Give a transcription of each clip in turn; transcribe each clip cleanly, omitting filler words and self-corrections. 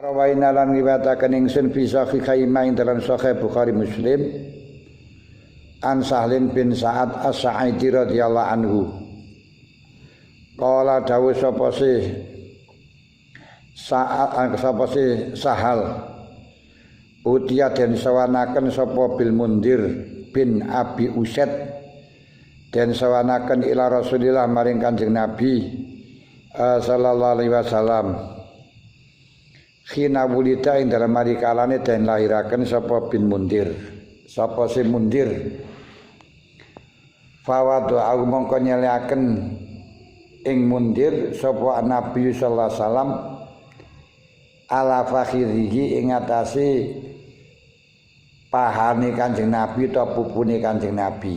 Rawaina lan riwayataken ingsun fi sahihaima ing dalam Sahih Bukhari Muslim an Sahlin bin Sa'ad As-Sa'idi radhiyallahu anhu. Qala dawuh sapa Sahal utia den sawanaken sapa Bil Mundir bin Abi Usaid den sawanaken ila Rasulillah maring Kanjeng Nabi sallallahu alaihi wasallam. Khina wulida ing dalam hari kalane den lahiraken sapa bin Mundir. Sapa si Mundir? Fawadu au mongko nyeleaken ing Mundir sapa Nabi sallallahu alaihi wasallam ala fakhidhihi ing atase pahane Kanjeng Nabi atau pupune Kanjeng Nabi.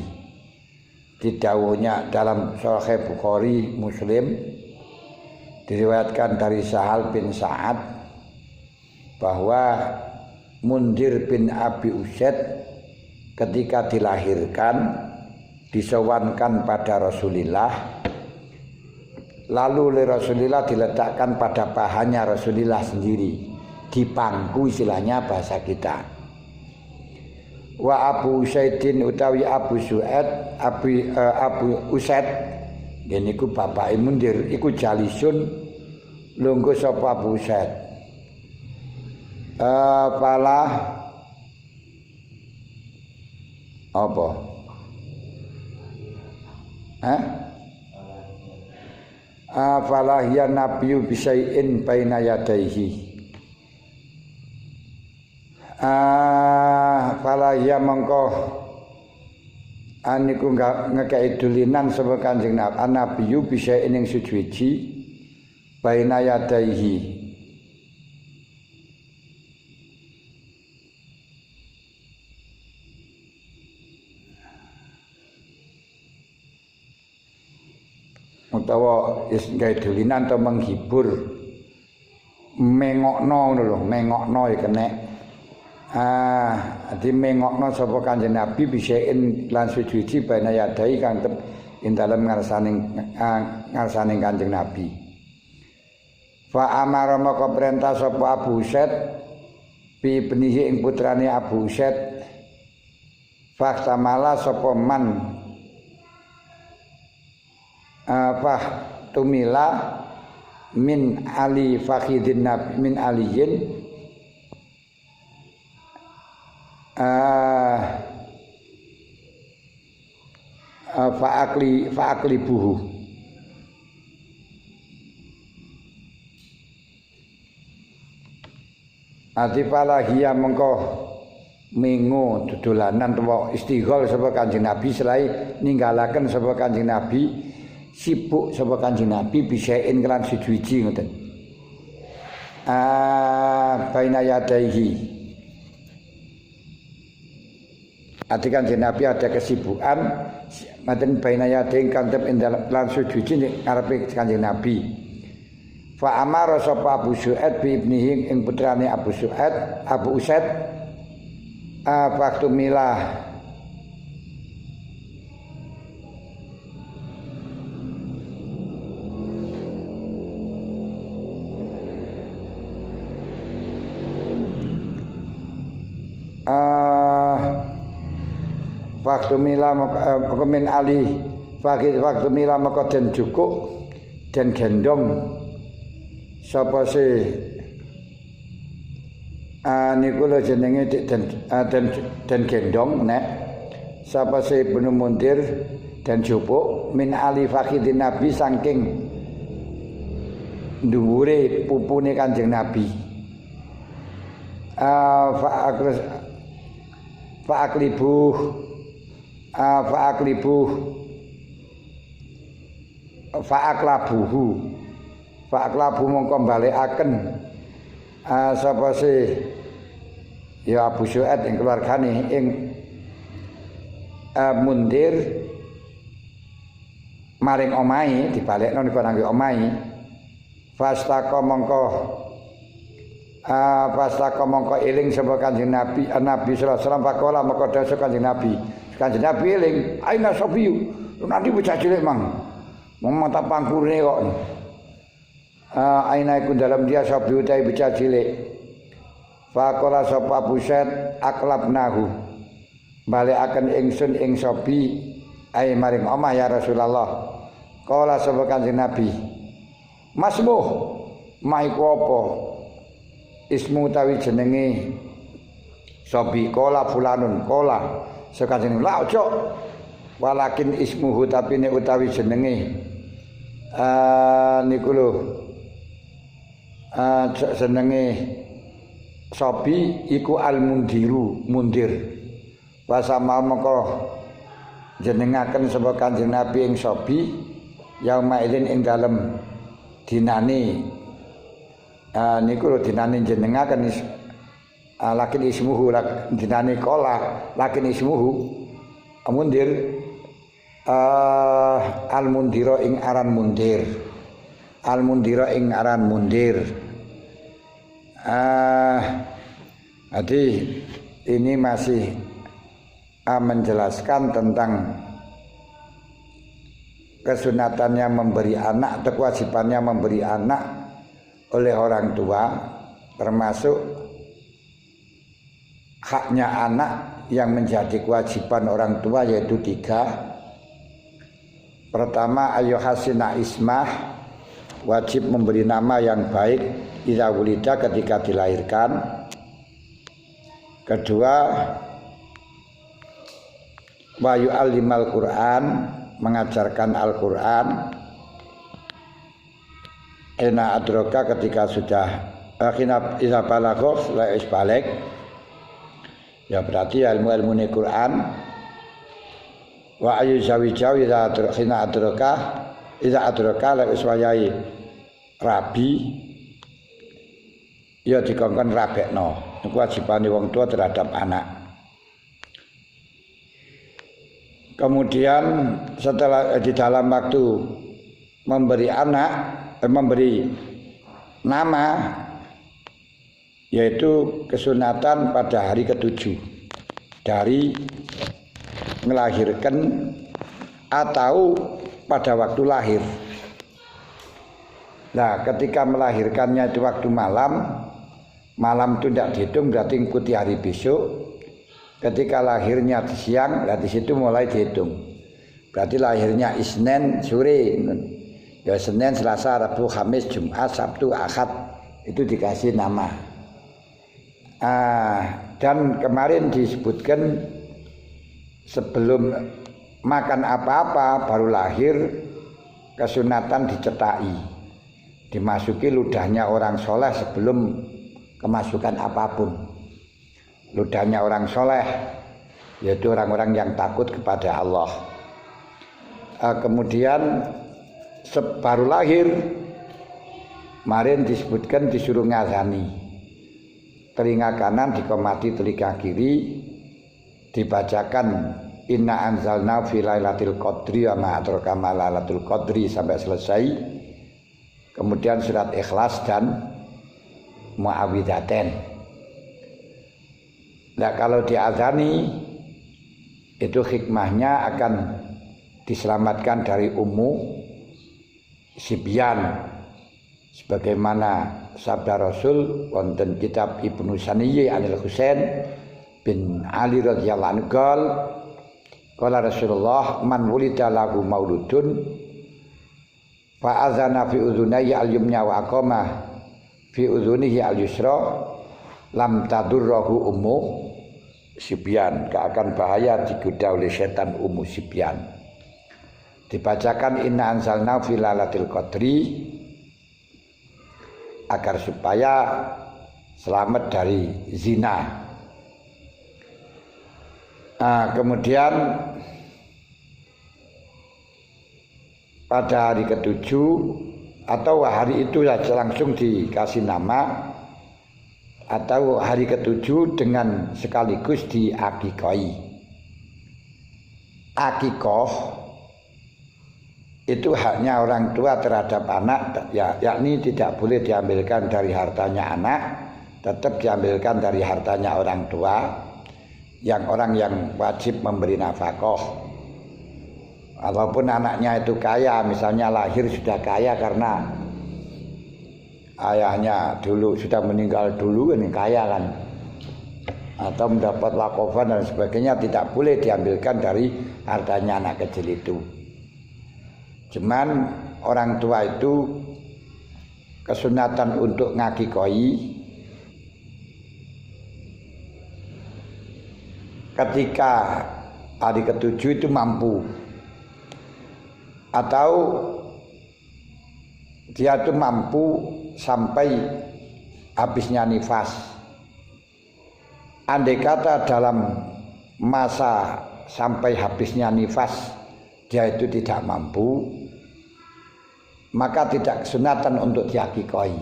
Didhawuhnya dalam Sahih Bukhari Muslim diriwayatkan dari Sahal bin Sa'ad bahwa Mundir bin Abi Usaid ketika dilahirkan disowankan pada Rasulullah, lalu oleh Rasulullah diletakkan pada pahannya Rasulullah sendiri, di pangku istilahnya bahasa kita. Wa Abu Usaidin utawi Abu Su'ad Abu Usaid niku bapake Mundir iku jalisun lungguh sapa Abu Usaid. Falah apa? Falah ya nabiyyu bisai'in baina yadaihi. Falah ya mengko aniku ngekei dulinan sapa Kanjeng Nabiyyu bisai'in ing suci baina yadaihi. Utawa gawe dolinan atau menghibur mengokno ngono lho, mengokno ya kenek. Dadi mengokno sapa Kanjeng Nabi bisain lan suci bana yadai kang ing dalem ngarsaning Kanjeng Nabi. Fa amara maka perintah sapa Abu Usaid bi ibnihi ing putrane Abu Usaid. Fa tamala sapa man tumila min ali fakhidin nabi min aliyin faakli buhu atipala hiya mengko mengo dodolanan utawa istighol sapa Kanjeng Nabi selai ninggalaken sapa Kanjeng Nabi sibuk sapa Kanjeng Nabi bisain kelan suci ngoten. Baina yadaihi. Ati Kanjeng Nabi ada kesibukan maten baina yadaihi kantep ing dalem lan suci ngarepe Kanjeng Nabi. Fa amara sapa Abu Su'ad bi ibnihi ing putrane Abu Usaid faktu milah waktu mila min ali waktu mila maka den jukuk den gendong sapa se niku lho jenenge den gendong nek sapa se Ibnu Mundir den jupuk min ali fakhidin Nabi saking dhuwure pupune Kanjeng Nabi. Fa'aklabu mongko balekaken sapa se ya Abu Su'ad ing keluargane ing Mundir maring omahe dibalekno niku nang omahe fastaka mongko eling sapa Kanjeng Nabi sallallahu alaihi wasallam faqala mongko dawuh Kanjeng Nabi eling aina sabiyu nanti bocah cilik mang mata pangkurne kok aina iku dalam dia sabiyu ta bocah cilik Faqala sapa Busaid aklabnahu balekaken ingsun ing sobi ai maring omah ya Rasulullah. Qala sapa Kanjeng Nabi masmuh maiku apa ismu tawi jenenge sobi qala fulanun qala sekanjeng la ojo walakin ismuhu tapi nek utawi jenenge niku lho jenenge sobi iku al-mundiru mundir wasama mengko jenengaken sapa Kanjeng Nabi ing sobi yauma idzin ing dalem dinane niku lho dinane jenengaken lakin ismuhu dinane kola lakin ismuhu mundir al-mundira ing aran mundir al-mundira ing aran mundir. Jadi ini masih menjelaskan tentang kesunatannya memberi anak atau kewajibannya memberi anak oleh orang tua, termasuk haknya anak yang menjadi kewajiban orang tua yaitu 3. Pertama ayyuhasina ismah, wajib memberi nama yang baik idza wulida ketika dilahirkan. Kedua wa yu'allimal Qur'an, mengajarkan Al-Qur'an. Ena adroka ketika sudah akhina idza balagha la isbalik, ya berarti ilmu Quran. Wa ayu zawijau idza akhina adroka la iswayai rabi, ya dikongkon rabekno. Iku wajibane wong tua terhadap anak. Kemudian setelah di dalam waktu memberi anak memberi nama, yaitu kesunatan pada hari ke-7 dari melahirkan atau pada waktu lahir. Nah, ketika melahirkannya itu waktu malam itu tidak dihitung, berarti ikuti hari besok. Ketika lahirnya di siang, di situ mulai dihitung. Berarti lahirnya Isnin sore. Ya Senin, Selasa, Rabu, Kamis, Jumat, Sabtu, Ahad, itu dikasih nama. Dan kemarin disebutkan sebelum makan apa-apa baru lahir kesunatan dicetaki, dimasuki ludahnya orang soleh sebelum kemasukan apapun. Ludahnya orang soleh yaitu orang-orang yang takut kepada Allah. Kemudian baru lahir kemarin disebutkan disuruh ngazani, telinga kanan dikomati telinga kiri, dibacakan inna anzalna fi lailatul qadri wa ma adraka ma lailatul qadri sampai selesai. Kemudian surat Ikhlas dan Muawwidzatain. Nah, kalau diazani itu hikmahnya akan diselamatkan dari sibyan, sebagaimana sabda Rasul wonten kitab Ibnu Saniyyi Anil Husain bin Ali radhiyallahu anhu qala Rasulullah man wulida lahu mauludun fa azana fi udhunayhi al-yumna wa aqama fi udhunihi al-yusra lam tadurruhu sibyan, akan bahaya digoda oleh setan sibyan. Dibacakan inna anzalna fi lailatul qadri agar supaya selamat dari zina. Kemudian pada hari ke-7 atau hari itu langsung dikasih nama, atau hari ke-7 dengan sekaligus diakikoi. Akikoh itu haknya orang tua terhadap anak, yakni tidak boleh diambilkan dari hartanya anak, tetap diambilkan dari hartanya orang tua, yang orang yang wajib memberi nafkah. Walaupun anaknya itu kaya, misalnya lahir sudah kaya karena ayahnya dulu sudah meninggal dulu kan kaya kan, atau mendapat wakafan dan sebagainya, tidak boleh diambilkan dari hartanya anak kecil itu. Cuman orang tua itu kesunatan untuk ngakikoi ketika hari ketujuh itu mampu, atau dia itu mampu sampai habisnya nifas. Andai kata dalam masa sampai habisnya nifas dia itu tidak mampu, maka tidak kesunatan untuk diakikoi.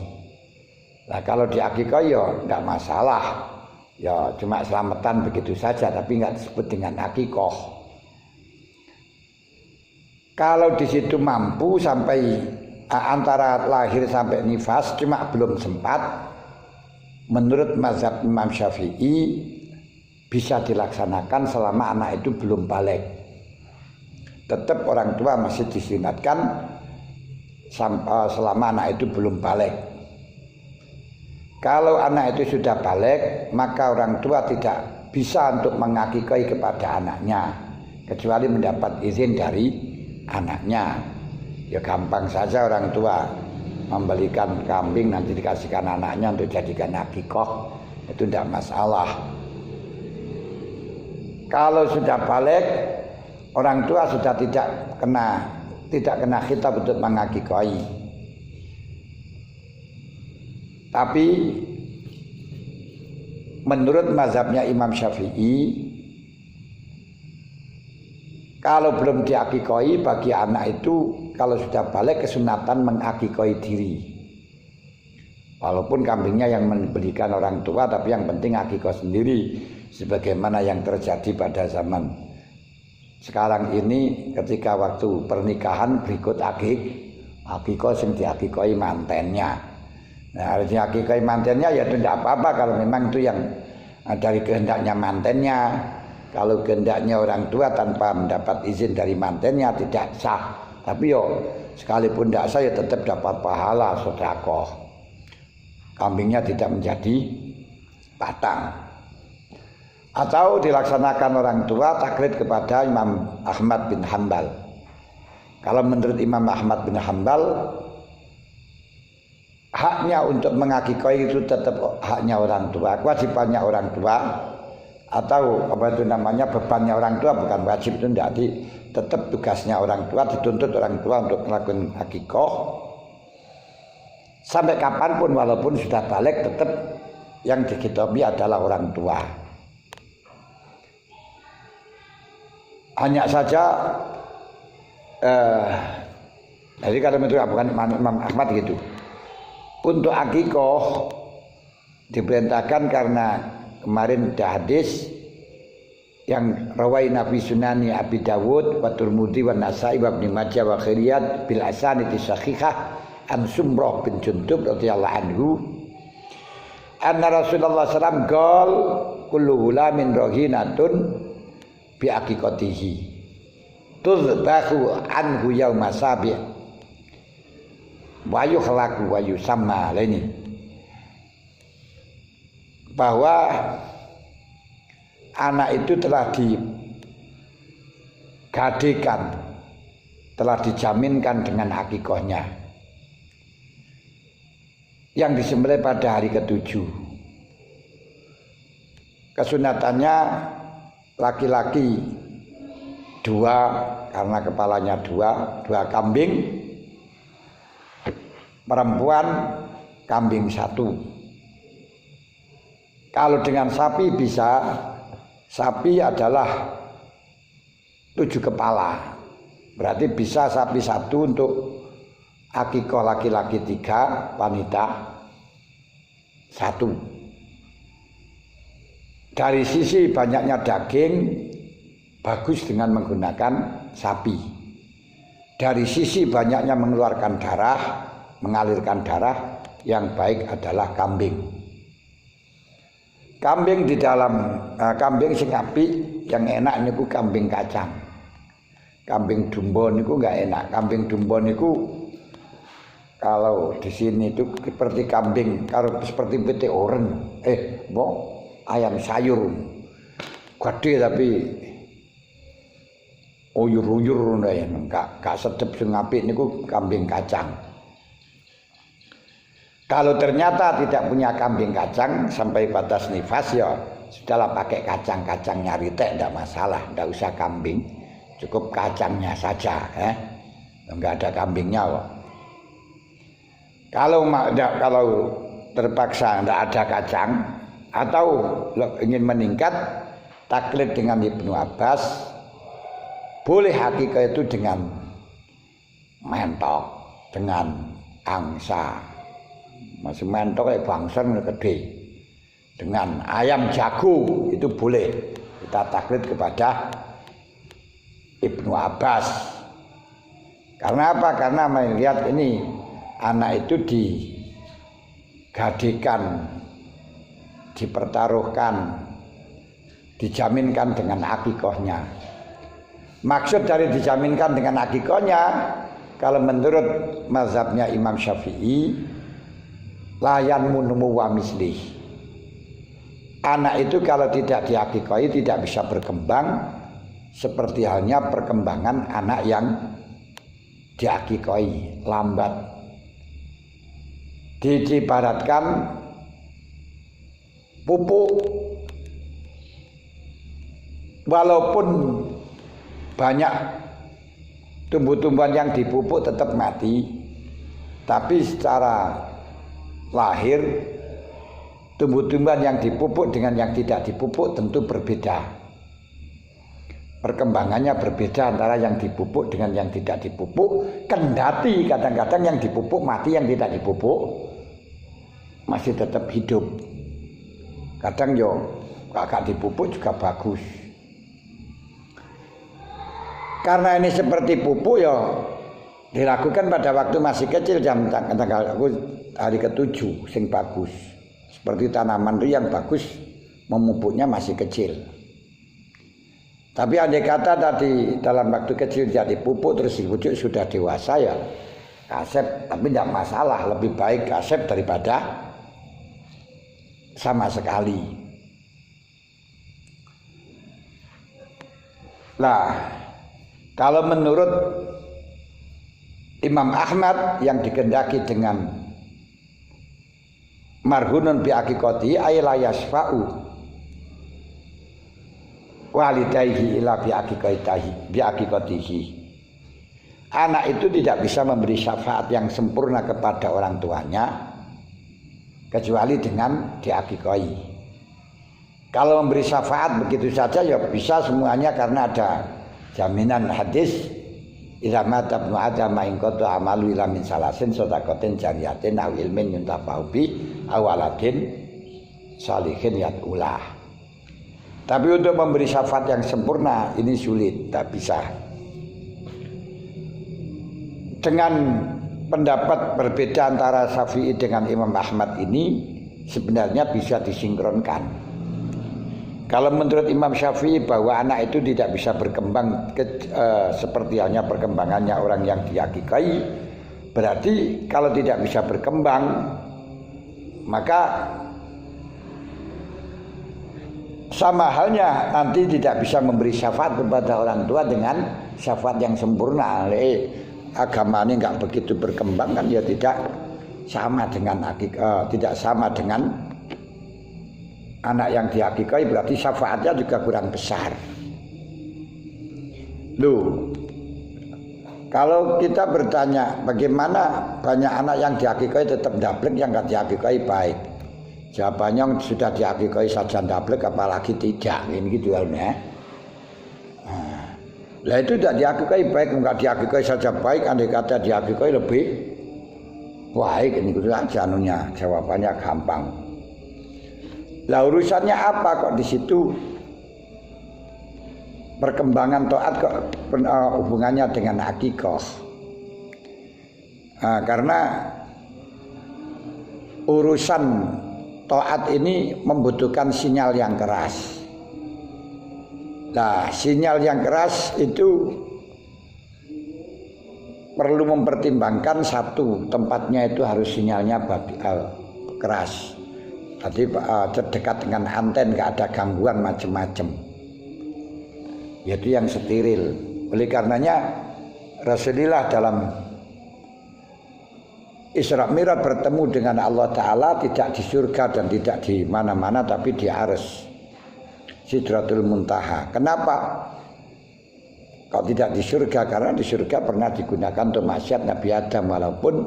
Nah kalau diakikoi ya tidak masalah, ya cuma selamatan begitu saja, tapi nggak disebut dengan akikoh. Kalau di situ mampu sampai antara lahir sampai nifas cuma belum sempat, menurut mazhab Imam Syafi'i bisa dilaksanakan selama anak itu belum balik. Tetap orang tua masih disunatkan selama anak itu belum balik. Kalau anak itu sudah balik, maka orang tua tidak bisa untuk mengakikoi kepada anaknya kecuali mendapat izin dari anaknya. Ya gampang saja orang tua membelikan kambing nanti dikasihkan anaknya untuk jadikan akikoh, itu tidak masalah. Kalau sudah balik, orang tua sudah tidak kena khitab untuk mengakikoi. Tapi menurut mazhabnya Imam Syafi'i, kalau belum diakikoi bagi anak itu, kalau sudah balik kesunatan mengakikoi diri. Walaupun kambingnya yang membelikan orang tua, tapi yang penting akikoh sendiri, sebagaimana yang terjadi pada zaman sekarang ini ketika waktu pernikahan berikut akikoh yang diakikoi mantennya. Nah harus diakikoi mantennya ya itu tidak apa-apa kalau memang itu yang dari kehendaknya mantennya. Kalau kehendaknya orang tua tanpa mendapat izin dari mantennya tidak sah. Tapi yo sekalipun tidak sah ya tetap dapat pahala sedekah. Kambingnya tidak menjadi batang. Atau dilaksanakan orang tua taklid kepada Imam Ahmad bin Hanbal. Kalau menurut Imam Ahmad bin Hanbal, haknya untuk mengakikoi itu tetap haknya orang tua, kewajibannya orang tua, atau apa itu namanya bebannya orang tua, bukan wajib, itu tidak, tetap tugasnya orang tua, dituntut orang tua untuk melakukan akikoh sampai kapanpun, walaupun sudah balik tetap yang dikitobi adalah orang tua. Hanya saja jadi kalau itu bukan Imam Ahmad gitu, untuk akikoh diperintahkan karena kemarin ada hadis yang rawai Nabi Sunani Abi Dawud wa Tirmidzi wa Nasa'i wa Ibnu Majah wa Khiriyat bil asanidi sahihah an Sumrah bin Jundub radhiyallahu anhu anna Rasulullah sallallahu alaihi wasallam qol kullu ghulamin rahinatun bi aqiqatihi tuzbahu anhu yauma sabi' wa yukhlaqu wa yusamma laini, bahwa anak itu telah digadekan, telah dijaminkan dengan akikohnya yang disembelih pada hari ketujuh. Kesunatannya laki-laki 2 karena kepalanya 2 kambing, perempuan kambing 1. Kalau dengan sapi bisa, sapi adalah 7 kepala, berarti bisa sapi 1 untuk akikoh laki-laki 3, wanita 1. Dari sisi banyaknya daging, bagus dengan menggunakan sapi. Dari sisi banyaknya mengeluarkan darah, mengalirkan darah, yang baik adalah kambing. Kambing di dalam kambing sing apik yang enak niku kambing kacang. Kambing dumbo niku enggak enak. Kambing dumbo niku kalau di sini itu seperti kambing, kalau seperti pete oren, ayam sayur, gede tapi uyur-uyur ya, gak sedep sing apik niku kambing kacang. Kalau ternyata tidak punya kambing kacang sampai batas nifas ya sudahlah pakai kacang-kacang nyari teh, tidak masalah, tidak usah kambing, cukup kacangnya saja, enggak ada kambingnya kok. Kalau terpaksa tidak ada kacang atau ingin meningkat taklid dengan Ibnu Abbas, boleh hakikah itu dengan mentok, dengan angsa, masih mentok kayak bangsa gede. Dengan ayam jago itu boleh kita taklid kepada Ibnu Abbas. Karena apa? Karena melihat ini anak itu digadekan, dipertaruhkan, dijaminkan dengan akikahnya. Maksud dari dijaminkan dengan akikahnya, kalau menurut mazhabnya Imam Syafi'i, layan munumu wa mislih. Anak itu kalau tidak diakikahi tidak bisa berkembang seperti halnya perkembangan anak yang diakikahi, lambat. Diibaratkan pupuk, walaupun banyak tumbuh-tumbuhan yang dipupuk tetap mati, tapi secara lahir tumbuh-tumbuhan yang dipupuk dengan yang tidak dipupuk tentu berbeda. Perkembangannya berbeda antara yang dipupuk dengan yang tidak dipupuk. Kendati kadang-kadang yang dipupuk mati, yang tidak dipupuk masih tetap hidup. Kadang agak dipupuk juga bagus. Karena ini seperti pupuk dilakukan pada waktu masih kecil, tanggal hari ke-7 sing bagus. Seperti tanaman yang bagus memupuknya masih kecil. Tapi andai kata tadi dalam waktu kecil jadi pupuk terus dipucuk sudah dewasa ya kasep, tapi tidak masalah, lebih baik kasep daripada sama sekali. Nah, kalau menurut Imam Ahmad yang dikehendaki dengan marhunun bi aqiqati ay la yasfa'u walidayhi ila bi aqiqatihi. Anak itu tidak bisa memberi syafaat yang sempurna kepada orang tuanya kecuali dengan diakikahi. Kalau memberi syafaat begitu saja ya bisa semuanya karena ada jaminan hadis idza mata ibnu adam in qata amalu ila min salasin sadaqatin jariyatin aw ilmin yuntafa'u bi awaladin salihin yad'ulah. Tapi untuk memberi syafaat yang sempurna ini sulit, tak bisa. Dengan pendapat berbeda antara Syafi'i dengan Imam Ahmad ini sebenarnya bisa disinkronkan. Kalau menurut Imam Syafi'i bahwa anak itu tidak bisa berkembang seperti halnya perkembangannya orang yang diakikahi, berarti kalau tidak bisa berkembang maka sama halnya nanti tidak bisa memberi syafaat kepada orang tua dengan syafaat yang sempurna. Agama ini nggak begitu berkembang kan ya tidak sama dengan tidak sama dengan anak yang dihakikahi, berarti syafaatnya juga kurang besar. Loh, kalau kita bertanya bagaimana banyak anak yang dihakikahi tetap dablek, yang nggak dihakikahi baik, jawabannya sudah dihakikahi saja dablek apalagi tidak, ini gitu halnya. Lah itu tidak dihakikahi baik, enggak dihakikahi saja baik, andai kata dihakikahi lebih baik, ini gitu aja anunya, jawabannya gampang. Lah urusannya apa kok di situ perkembangan taat kok hubungannya dengan akikah? Karena urusan taat ini membutuhkan sinyal yang keras. Nah, sinyal yang keras itu perlu mempertimbangkan satu, tempatnya itu harus sinyalnya keras. Tadi dekat dengan anten, nggak ada gangguan macam-macam. Yaitu yang steril. Oleh karenanya Rasulullah dalam Isra Mi'raj bertemu dengan Allah Ta'ala tidak di surga dan tidak di mana-mana, tapi di Arsy Sidratul Muntaha. Kenapa? Kalau tidak di surga, karena di surga pernah digunakan untuk maksiat Nabi Adam, walaupun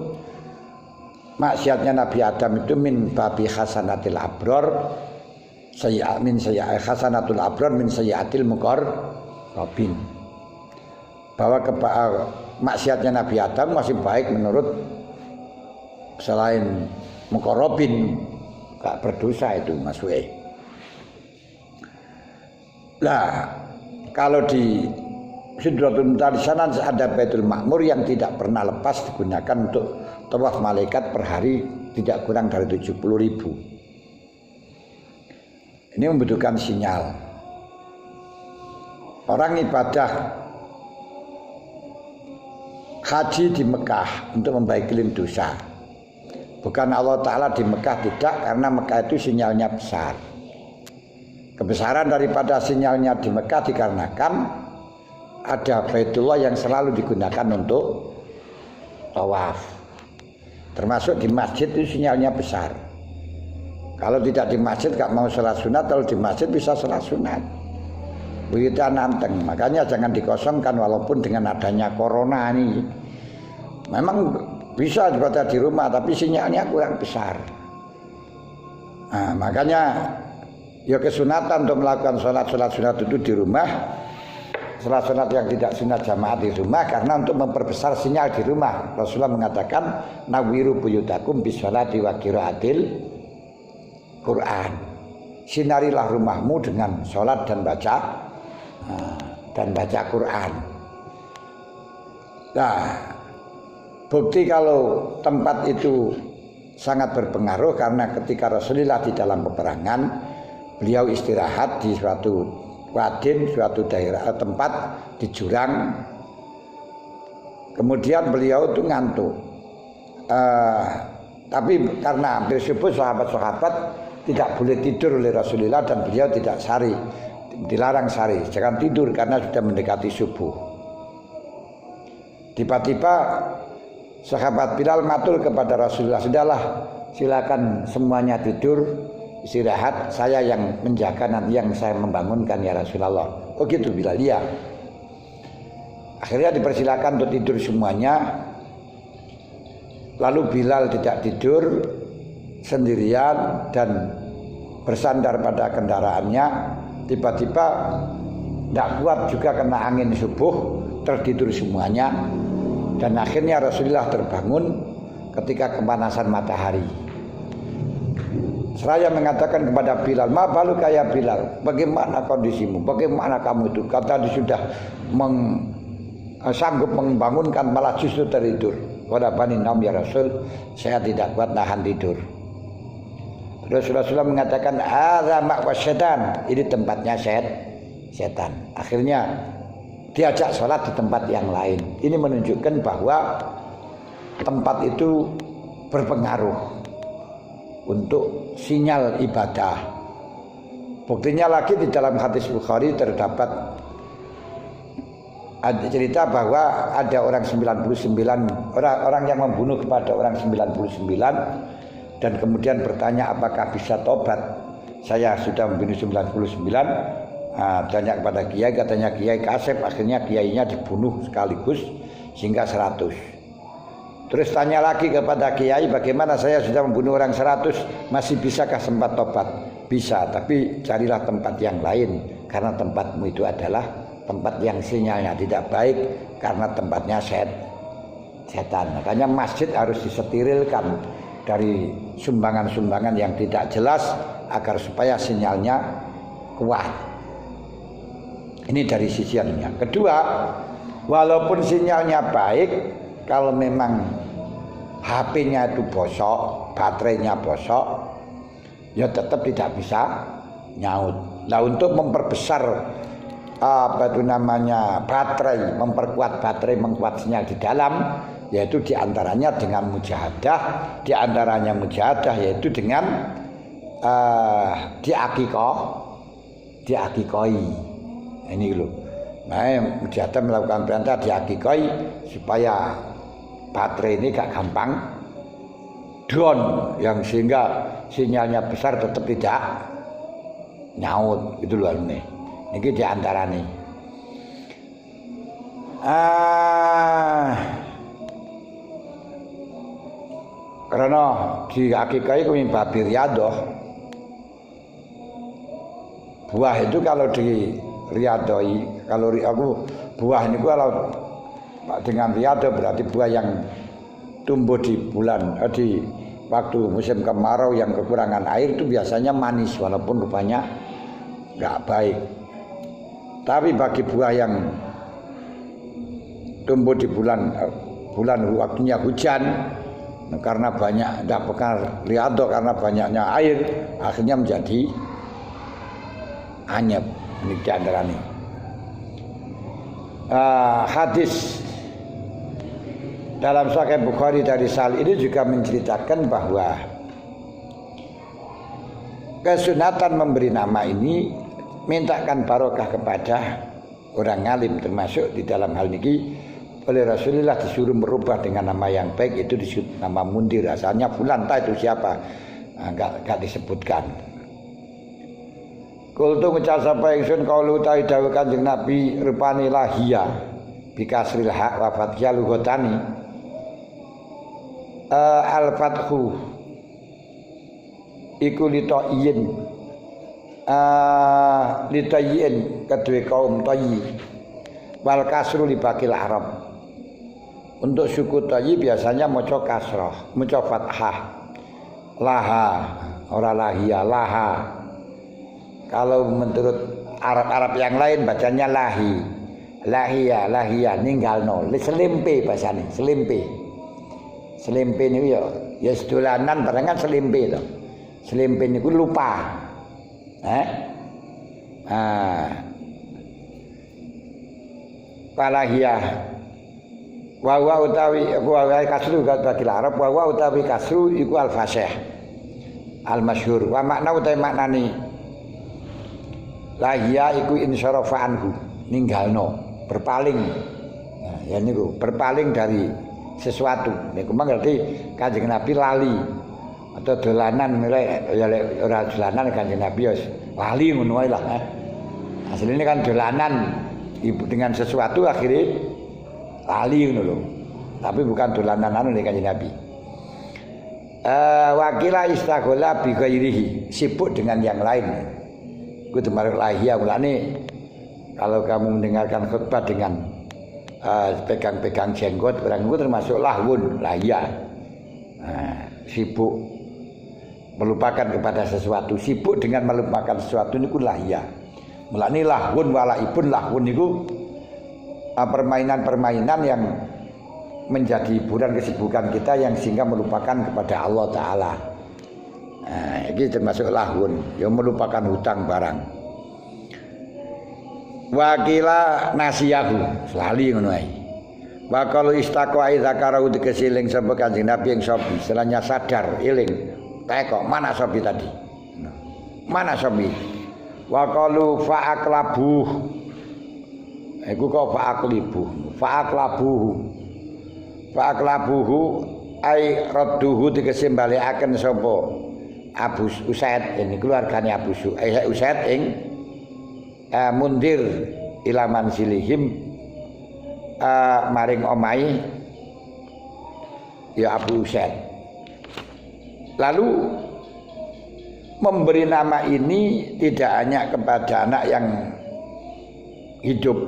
maksiatnya Nabi Adam itu min babi hasanatil abror, hasanatul abror min sayyatil muqarrabin. Bahwa maksiatnya Nabi Adam masih baik menurut selain muqarrabin, gak berdosa itu masuknya. Nah, kalau di Sidratul Muntaha di sana ada Baitul Ma'mur yang tidak pernah lepas digunakan untuk tawaf malaikat per hari tidak kurang dari 70.000. Ini membutuhkan sinyal. Orang ibadah haji di Mekah untuk membaiki dosa. Bukan Allah Ta'ala di Mekah, tidak, karena Mekah itu sinyalnya besar. Kebesaran daripada sinyalnya di Mekah dikarenakan ada Baitullah yang selalu digunakan untuk tawaf. Termasuk di masjid itu sinyalnya besar. Kalau tidak di masjid gak mau salat sunat, kalau di masjid bisa salat sunat. Begitu nanteng. Makanya jangan dikosongkan walaupun dengan adanya corona ini. Memang bisa ibadah di rumah tapi sinyalnya kurang besar. Nah, makanya ya kesunatan untuk melakukan sholat sunat itu di rumah. Sholat yang tidak sunat jamaah di rumah, karena untuk memperbesar sinyal di rumah. Rasulullah mengatakan nawiru buyutakum bisolati wa qiraatil Quran. Sinarilah rumahmu dengan sholat dan baca Quran. Nah, bukti kalau tempat itu sangat berpengaruh karena ketika Rasulullah di dalam peperangan, beliau istirahat di suatu wadin, suatu daerah tempat di jurang. Kemudian beliau itu ngantuk. Tapi karena hampir subuh sahabat-sahabat tidak boleh tidur oleh Rasulullah dan beliau tidak sari, dilarang sari, jangan tidur karena sudah mendekati subuh. Tiba-tiba sahabat Bilal matur kepada Rasulullah, sudahlah silakan semuanya tidur, istirahat, saya yang menjaga, nanti yang saya membangunkan ya Rasulullah. Oh gitu Bilal, iya. Akhirnya dipersilakan untuk tidur semuanya. Lalu Bilal tidak tidur sendirian dan bersandar pada kendaraannya. Tiba-tiba tidak kuat juga kena angin subuh, tertidur semuanya. Dan akhirnya Rasulullah terbangun ketika kepanasan matahari. Seraya mengatakan kepada Bilal, "Ma balu kaya Bilal, bagaimana kondisimu? Bagaimana kamu itu?" Kata dia sudah sanggup membangunkan malah justru tertidur. Wala bani naum ya Rasul, saya tidak kuat nahan tidur. Rasulullah mengatakan, "Adza ma'wa syaitan." Ini tempatnya setan. Akhirnya diajak sholat di tempat yang lain. Ini menunjukkan bahwa tempat itu berpengaruh untuk sinyal ibadah. Buktinya lagi di dalam hadis Bukhari terdapat ada cerita bahwa ada orang 99 orang yang membunuh kepada orang 99 dan kemudian bertanya apakah bisa tobat. Saya sudah membunuh 99. Tanya kepada kiai, katanya Kiai Kasep, akhirnya kiainya dibunuh sekaligus sehingga 100. Terus tanya lagi kepada kiai, bagaimana saya sudah membunuh orang 100, masih bisakah sempat tobat? Bisa, tapi carilah tempat yang lain, karena tempatmu itu adalah tempat yang sinyalnya tidak baik, karena tempatnya setan. Makanya masjid harus disterilkan dari sumbangan-sumbangan yang tidak jelas, agar supaya sinyalnya kuat. Ini dari sisi yang kedua, walaupun sinyalnya baik, kalau memang HP-nya itu bosok, baterainya bosok, ya tetap tidak bisa nyaut. Nah, untuk memperbesar apa itu namanya baterai, memperkuat baterai, menguat sinyal di dalam, yaitu diantaranya dengan mujahadah, diantaranya mujahadah yaitu dengan diakikoi. Ini loh. Nah, mujahadah melakukan perintah diakikoi supaya baterai ini gak gampang down, yang sehingga sinyalnya besar tetap tidak nyaut, itu loh ini. Ini diantaranya. Karena diakikai kuwi babi riyadah. Buah itu kalau di riyadhoi, kalau aku buah ini kalau dengan riyadah berarti buah yang tumbuh di bulan di waktu musim kemarau yang kekurangan air itu biasanya manis walaupun rupanya enggak baik. Tapi bagi buah yang tumbuh di bulan waktunya hujan, karena banyak tidak bekal riado, karena banyaknya air, akhirnya menjadi anyep. Ini di antara ini. Hadis dalam Sahih Bukhari dari Sal ini juga menceritakan bahwa kesunatan memberi nama ini mintakan barokah kepada orang alim, termasuk di dalam hal ini oleh Rasulullah disuruh merubah dengan nama yang baik, itu disebut nama mundir, asalnya fulan, entah itu siapa, enggak disebutkan. Kultu ngucap sapa ingsun qaulu ta dawuh Kanjeng Nabi rupane lahia bikasril haq wa fathiyah lughotani. Al-fathu iku litoyin litayin kedua kaum Tayyi, wal kasru li bakil Arab. Untuk suku Tayyi biasanya maca kasrah, maca fathah. Laha, ora lahia, laha. Kalau menurut Arab-Arab yang lain bacanya lahi. Lahia, lahia ninggalno. Selimpe bahasane, selimpe. Selimpe niku ya sedolanan barengan selimpe to. Selimpe niku lupa. Palahiyah wa utawi wa kasru bagi Arab wa utawi kasru iku al-fasyah al-masyhur wa makna utawi maknani lahia iku insyarafa anhu ninggalno, berpaling. Nah, ya niku berpaling dari sesuatu. Niku berarti Kanjeng Nabi lali atau dolanan mulai ya ora dolanan Kanjeng Nabi ya lali ngono wae lah. Asline kan dolanan dengan sesuatu akhirnya lali ngono lho. Tapi bukan dolanan anu nek Kanjeng Nabi. Wakila istaghola bi ghairihi, sibuk dengan yang lain. Kudu marang lahia mulane kalau kamu mendengarkan khutbah dengan pegang-pegang jenggot, orang itu termasuk lahwun, lahia. Sibuk melupakan kepada sesuatu, sibuk dengan melupakan sesuatu niku lahia. Mulane lahwun walaibun, lahwun niku permainan-permainan yang menjadi hiburan kesibukan kita yang sehingga melupakan kepada Allah Ta'ala. Ini termasuk lahwun, yang melupakan hutang barang. Wakila nasiyahu, selali ngono ae. Wa qalu istaqwa idza karau dikesiling sapa Kanjeng Nabi yang sobi, selanya sadar eling. Kok mana sobi tadi? Mana sobi? Wa qalu fa'aqlabuh. Iku kok fa'aqlibuh. Fa'aqlabuhu ai radduhu dikesembalekaken sapa Abu Usaid, ini keluargane Abu Usaid ing mundir ilaman silihim maring omai ya Abu Usaid. Lalu memberi nama ini tidak hanya kepada anak yang hidup,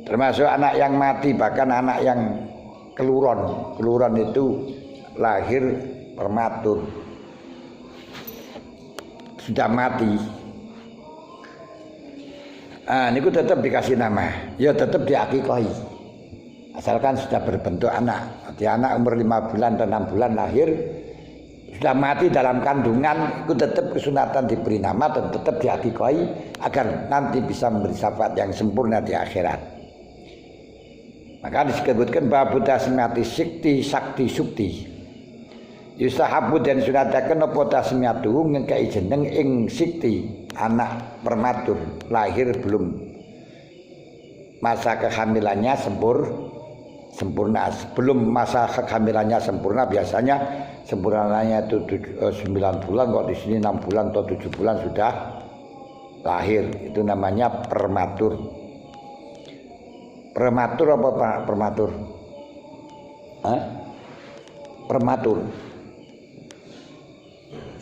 termasuk anak yang mati, bahkan anak yang keluron. Keluron itu lahir prematur, sudah mati. Niku tetap dikasih nama, ya tetap diakikahi. Asalkan sudah berbentuk anak. Di anak umur 5 bulan dan 6 bulan lahir, sudah mati dalam kandungan itu tetap kesunatan diberi nama dan tetap diakikoi agar nanti bisa memberi syafaat yang sempurna di akhirat. Maka disebutkan bahwa tasmiyati sikti sakti sukti. Yustahabu dan sunataken apa tasmiyatu ngekei jeneng ing sikti anak prematur lahir belum masa kehamilannya sempurna. Sebelum masa kehamilannya sempurna biasanya sempurnanya itu 9 bulan, kok di sini 6 bulan atau 7 bulan sudah lahir. Itu namanya prematur. Prematur apa prematur? Prematur.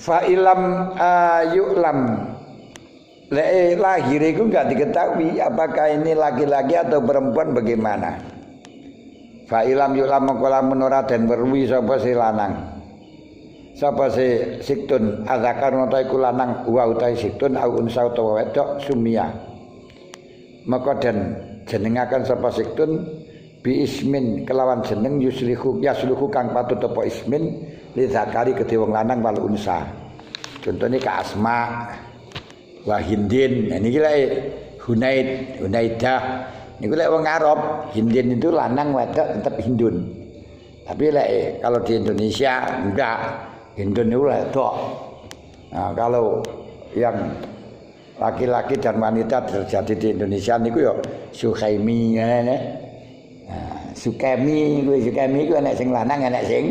Fa'ilam yu'lam lahir itu enggak diketahui apakah ini laki-laki atau perempuan bagaimana. Fa'ilam yu'lam mengkola menora dan berwi sapa si lanang. Sapa si siktun azakar utai ku lanang wa utai siktun au unsa utawa wedok sumia. Maka dan jenengaken sapa siktun bi ismin kelawan jeneng yuslihu kang patut apa ismin li zakari kedhe wong lanang wal unsa. Contohnya ka Asma wa Hindin. Nah niki lek Hunaidah niku lek wong Arab Hindin itu lanang wedok tetap Hindun. Tapi lek kalau di Indonesia enggak, Hindun itu wedok. Nah, kalau yang laki-laki dan wanita terjadi di Indonesia niku ya Sukaimi ngene. Nah, Sukemi ku enek sing lanang enek sing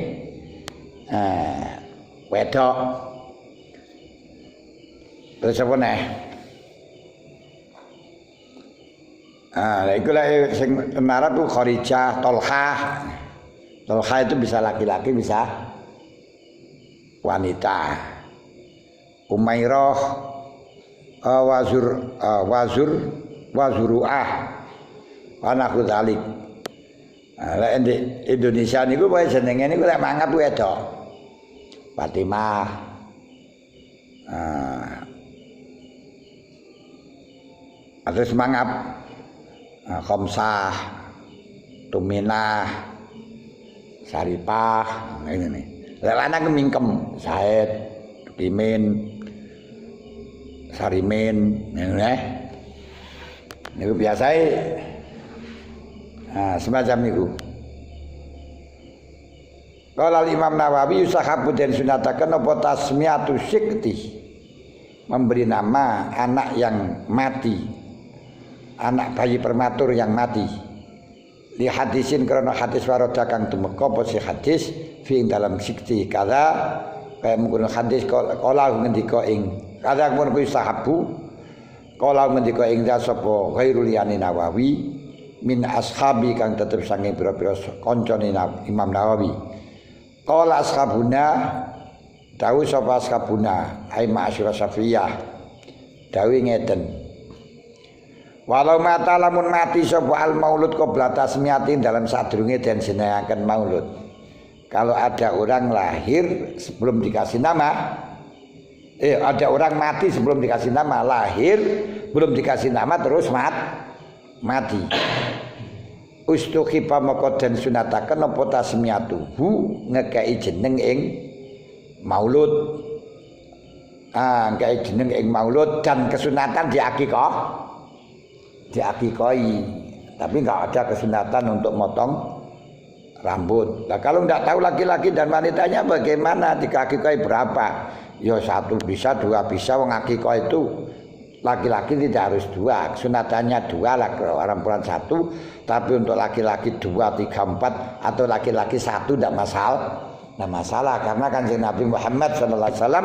wedok. Terus apa nih? Iku lek sing Arab ku Kharijah, Tolhah. Tolhah itu bisa laki-laki bisa wanita. Umairah, Wazuruah, Anaku Dzalik. Lek di Indonesia niku wae jenenge niku lek mangap wedok. Fatimah. Terus mangap Khamsah, Tuminah, Saripah, ngene nih. Lek lanang mingkem, Said, Pimin, Sarimin, ngene. Niku biasae semacam niku. Qala Imam Nawawi yusahabu den sunataken apa tasmiyatu sikti. Memberi nama anak yang mati. Anak bayi prematur yang mati. Li hadisin karena hadis warada kang tumeka apa si hadis fi dalam sikti kada kaya mungkin hadis kala ngendika ing kada mun kuwi sahabu kala ngendika ing sapa ghairul yani Nawawi min ashabi kang tetep sange pira-pira kancane Imam Nawawi. Kala ashabuna dawu sapa ashabuna ai ma'asyura Safiyah dawi ngeten. Walau mata lamun mati sapa al maulud qabla tasmiyatin dalam sadurunge den jenengaken maulud. Kalau ada orang lahir sebelum dikasih nama, ada orang mati sebelum dikasih nama, lahir belum dikasih nama terus mati. Ustukhifa maka den sunataken apa tasmiyatuhu ngekei jeneng ing maulud. Ngekei jeneng ing maulud dan kesunatan diakikoi, tapi enggak ada kesunatan untuk motong rambut. Nah kalau enggak tahu laki-laki dan wanitanya bagaimana dikakikoi berapa? Ya satu bisa, dua bisa. Wong akikoi itu laki-laki tidak harus dua, kesunatannya dua, perempuan satu. Tapi untuk laki-laki 2, 3, 4 atau laki-laki 1 tidak masalah karena kan Nabi Muhammad SAW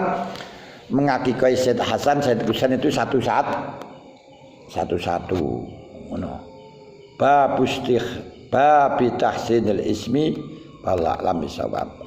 mengakikoi Said Hasan, Said Husain itu satu-satu ngono. Bab tahsinil ismi wallahu a'lam bissawab.